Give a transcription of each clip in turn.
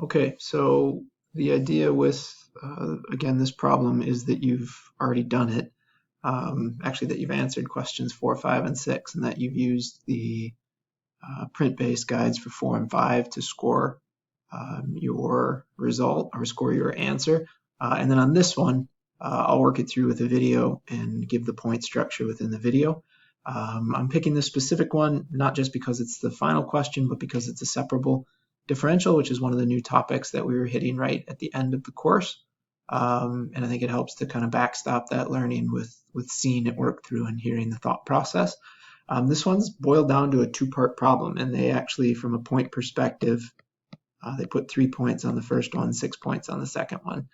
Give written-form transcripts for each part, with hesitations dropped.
Okay, so the idea with, again, this problem is that you've already done it. Actually, that you've answered questions 4, 5, and 6, and that you've used the print-based guides for 4 and 5 to score your result or score your answer. And then on this one, I'll work it through with a video and give the point structure within the video. I'm picking this specific one, not just because it's the final question, but because it's a separable differential, which is one of the new topics that we were hitting right at the end of the course. And I think it helps to kind of backstop that learning with seeing it work through and hearing the thought process. This one's boiled down to a two-part problem, and they actually, from a point perspective, they put 3 points on the first one, 6 points on the second one.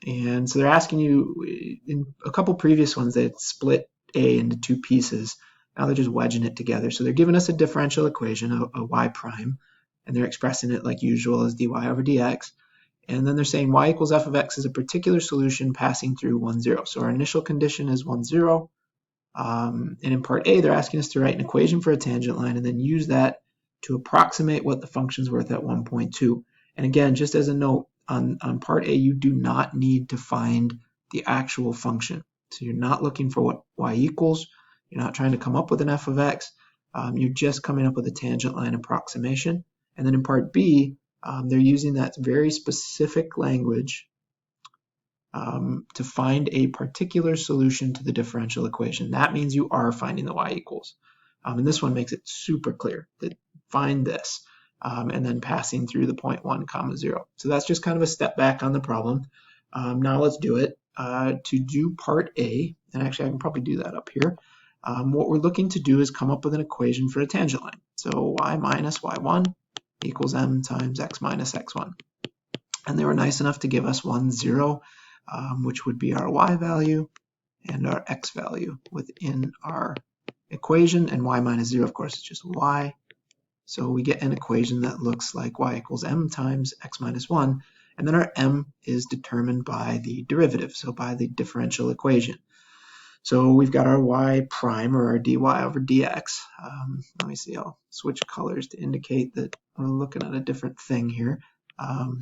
And so they're asking you, in a couple previous ones, they had split A into two pieces. Now they're just wedging it together. So they're giving us a differential equation, a y prime, and they're expressing it like usual as dy over dx. And then they're saying y equals f of x is a particular solution passing through 1, 0. So our initial condition is 1, 0. And in part A, they're asking us to write an equation for a tangent line and then use that to approximate what the function's worth at 1.2. And again, just as a note, on part A, you do not need to find the actual function. So you're not looking for what y equals. You're not trying to come up with an f of x. You're just coming up with a tangent line approximation. And then in part B, they're using that very specific language to find a particular solution to the differential equation. That means you are finding the y equals. And this one makes it super clear that find this, and then passing through the 0.1 comma 0. So that's just kind of a step back on the problem. Now let's do it. To do part A, and actually I can probably do that up here, what we're looking to do is come up with an equation for a tangent line. So y minus y1 equals m times x minus x1. And they were nice enough to give us 1, 0, which would be our y value and our x value within our equation, and y minus 0, of course, is just y. So we get an equation that looks like y equals m times x minus 1, and then our m is determined by the derivative, so by the differential equation. So we've got our y prime, or our dy over dx. Let me see, I'll switch colors to indicate that we're looking at a different thing here.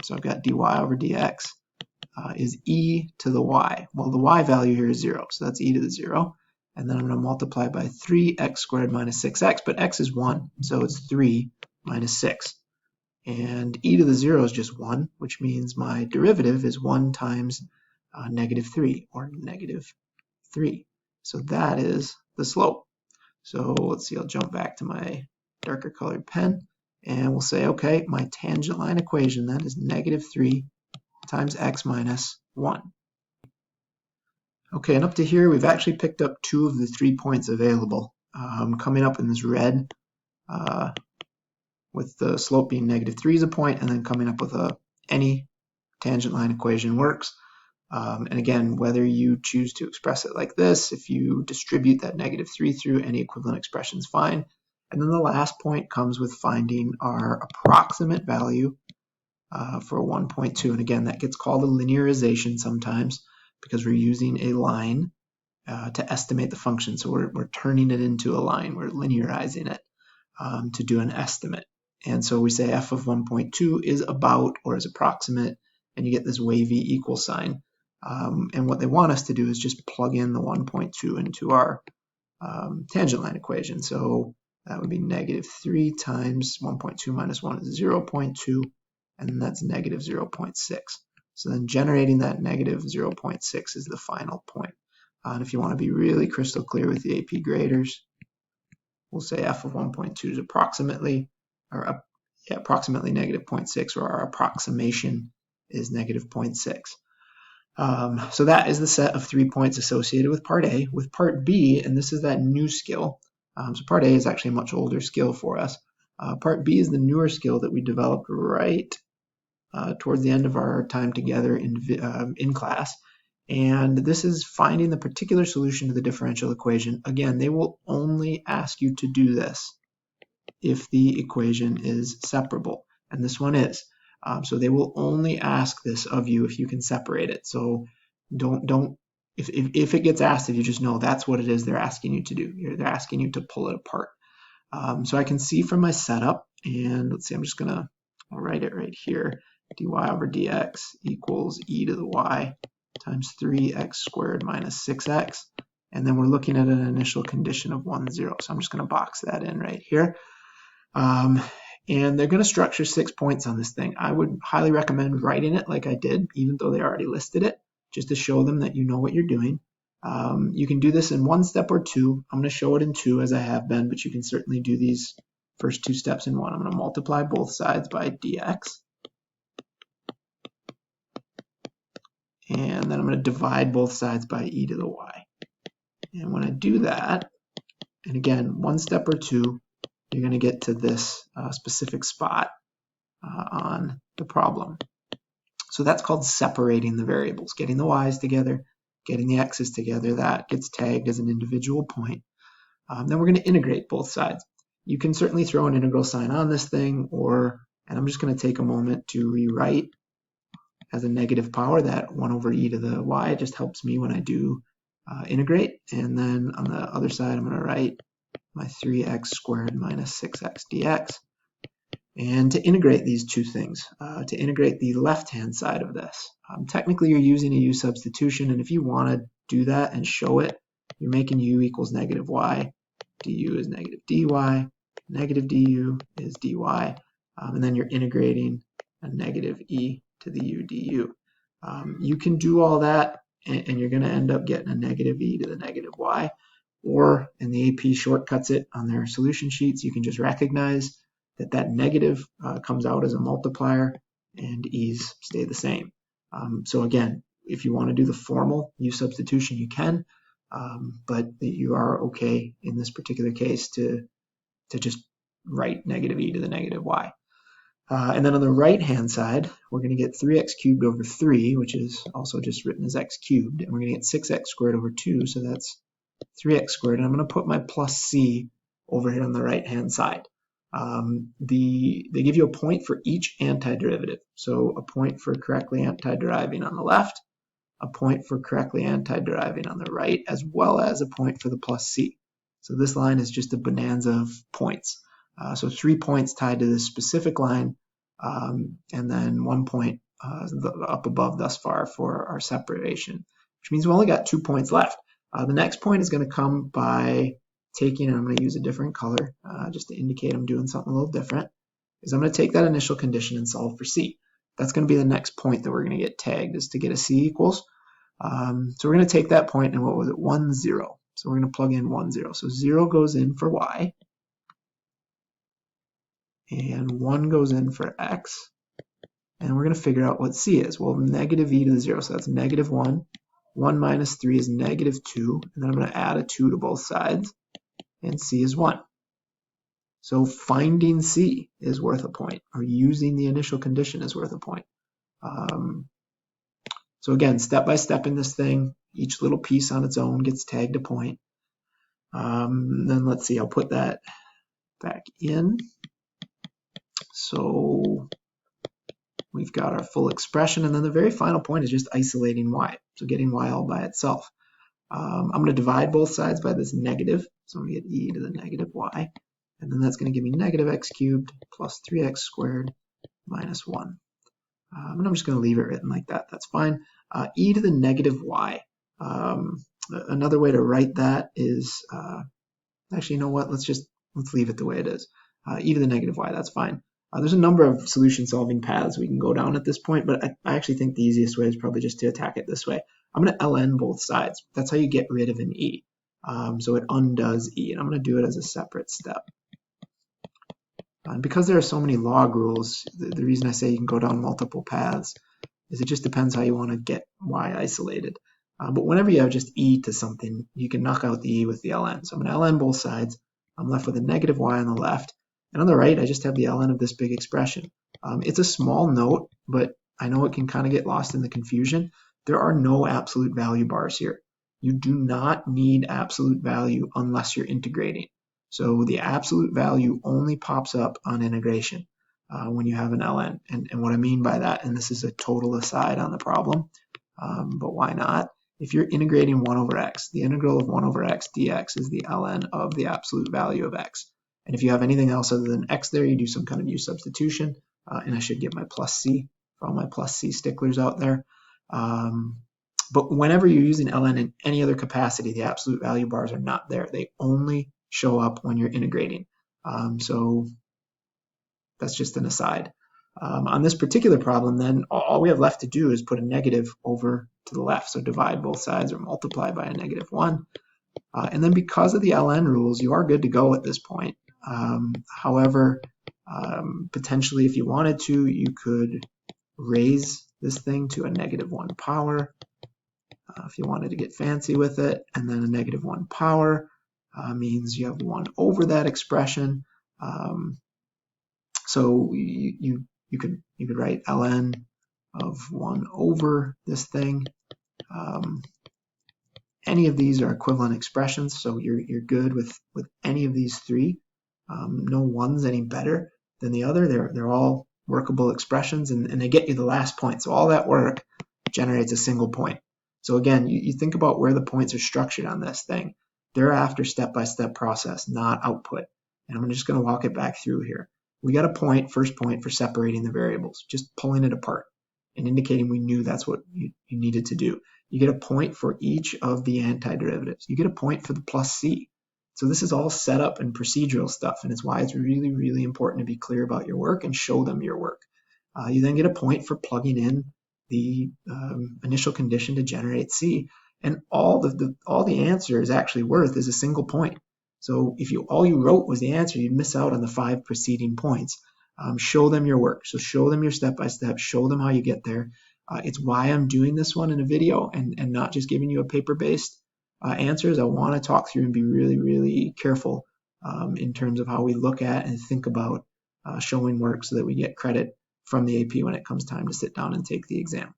So I've got dy over dx is e to the y. Well, the y value here is 0, so that's e to the 0. And then I'm going to multiply by 3x squared minus 6x, but x is 1, so it's 3 minus 6. And e to the 0 is just 1, which means my derivative is 1 times negative 3, or negative 3. So that is the slope. So let's see, I'll jump back to my darker colored pen, and we'll say, okay, my tangent line equation then is negative 3 times x minus 1. Okay, and up to here, we've actually picked up 2 of the 3 points available. Coming up in this red, with the slope being negative 3 is a point, and then coming up with any tangent line equation works. And again, whether you choose to express it like this, if you distribute that negative 3 through, any equivalent expression is fine. And then the last point comes with finding our approximate value for 1.2. And again, that gets called a linearization sometimes, because we're using a line to estimate the function. So we're turning it into a line. We're linearizing it to do an estimate. And so we say f of 1.2 is about, or is approximate, and you get this wavy equal sign. And what they want us to do is just plug in the 1.2 into our tangent line equation. So that would be negative 3 times 1.2 minus 1 is 0.2, and that's negative 0.6. So then generating that negative 0.6 is the final point. And if you want to be really crystal clear with the AP graders, we'll say f of 1.2 is approximately negative 0.6, or our approximation is negative 0.6. So that is the set of 3 points associated with part A. With part B, and this is that new skill. So part A is actually a much older skill for us. Part B is the newer skill that we developed right towards the end of our time together in class. And this is finding the particular solution to the differential equation. Again, they will only ask you to do this if the equation is separable, and this one is. So they will only ask this of you if you can separate it. So if it gets asked, if you just know that's what it is they're asking you to do. They're asking you to pull it apart. So I can see from my setup, and let's see, I'm just gonna I'll write it right here. dy over dx equals e to the y times 3x squared minus 6x. And then we're looking at an initial condition of 1, 0. So I'm just going to box that in right here. And they're going to structure 6 points on this thing. I would highly recommend writing it like I did, even though they already listed it, just to show them that you know what you're doing. You can do this in 1 step or 2. I'm going to show it in 2 as I have been, but you can certainly do these first 2 steps in 1. I'm going to multiply both sides by dx. And then I'm going to divide both sides by e to the y. And when I do that, and again, 1 step or 2, you're going to get to this specific spot on the problem. So that's called separating the variables, getting the y's together, getting the x's together. That gets tagged as an individual point. Then we're going to integrate both sides. You can certainly throw an integral sign on this thing, and I'm just going to take a moment to rewrite as a negative power that 1 over e to the y. It just helps me when I do integrate. And then on the other side, I'm going to write my 3x squared minus 6x dx. And to integrate these two things, to integrate the left-hand side of this, technically you're using a u substitution, and if you want to do that and show it, you're making u equals negative y, du is negative dy, negative du is dy, and then you're integrating a negative e to the u du. You can do all that, and you're going to end up getting a negative e to the negative y, or in the AP shortcuts it on their solution sheets, you can just recognize that negative comes out as a multiplier and e's stay the same. So again, if you want to do the formal u substitution, you can, but you are okay in this particular case to just write negative e to the negative y. And then on the right-hand side, we're going to get 3x cubed over 3, which is also just written as x cubed, and we're going to get 6x squared over 2, so that's 3x squared, and I'm going to put my plus c over here on the right-hand side. They give you a point for each antiderivative. So a point for correctly antideriving on the left, a point for correctly antideriving on the right, as well as a point for the plus c. So this line is just a bonanza of points. So 3 points tied to this specific line, and then 1 point up above thus far for our separation, which means we only got 2 points left. The next point is going to come by taking, and I'm going to use a different color just to indicate I'm doing something a little different, is I'm going to take that initial condition and solve for c. That's going to be the next point that we're going to get tagged, is to get a c equals. So we're going to take that point and what was it, 1, 0. So we're going to plug in 1, 0. So 0 goes in for y, and 1 goes in for x, and we're going to figure out what c is. Well, negative e to the 0, so that's negative 1. 1 minus 3 is negative 2, and then I'm going to add a 2 to both sides, and c is 1. So finding c is worth a point, or using the initial condition is worth a point. So again, step by step in this thing, each little piece on its own gets tagged a point. Then let's see, I'll put that back in. So we've got our full expression, and then the very final point is just isolating y, so getting y all by itself. I'm going to divide both sides by this negative, so I'm going to get e to the negative y, and then that's going to give me negative x cubed plus 3x squared minus 1. And I'm just going to leave it written like that. That's fine. E to the negative y. Another way to write that is, actually, you know what? Let's leave it the way it is. E to the negative y, that's fine. There's a number of solution solving paths we can go down at this point, but I actually think the easiest way is probably just to attack it this way. I'm going to ln both sides. That's how you get rid of an e. So it undoes e, and I'm going to do it as a separate step. Because there are so many log rules, the reason I say you can go down multiple paths is it just depends how you want to get y isolated. But whenever you have just e to something, you can knock out the e with the ln. So I'm going to ln both sides. I'm left with a negative y on the left. And on the right, I just have the ln of this big expression. It's a small note, but I know it can kind of get lost in the confusion. There are no absolute value bars here. You do not need absolute value unless you're integrating. So the absolute value only pops up on integration when you have an ln. And what I mean by that, and this is a total aside on the problem, but why not? If you're integrating 1 over x, the integral of 1 over x dx is the ln of the absolute value of x. And if you have anything else other than x there, you do some kind of u substitution. and I should get my plus C for all my plus C sticklers out there. But whenever you're using ln in any other capacity, the absolute value bars are not there. They only show up when you're integrating. So that's just an aside. On this particular problem, then, all we have left to do is put a negative over to the left. So divide both sides or multiply by a -1. And then because of the ln rules, you are good to go at this point. However, potentially if you wanted to, you could raise this thing to a -1 power. If you wanted to get fancy with it, and then a -1 power means you have 1 over that expression. So you could write ln of 1 over this thing. Any of these are equivalent expressions, so you're good with any of these three. No one's any better than the other. They're all workable expressions, and they get you the last point. So all that work generates a single point. So again, you think about where the points are structured on this thing. They're after step-by-step process, not output. And I'm just going to walk it back through here. We got a point, first point, for separating the variables, just pulling it apart and indicating we knew that's what you needed to do. You get a point for each of the antiderivatives. You get a point for the plus C. So this is all setup and procedural stuff, and it's why it's really, really important to be clear about your work and show them your work. You then get a point for plugging in the initial condition to generate C, and all the answer is actually worth is a single point. So if all you wrote was the answer, you'd miss out on the 5 preceding points. Show them your work. So show them your step-by-step, show them how you get there. It's why I'm doing this one in a video and not just giving you a paper-based answers. I want to talk through and be really, really careful in terms of how we look at and think about showing work so that we get credit from the AP when it comes time to sit down and take the exam.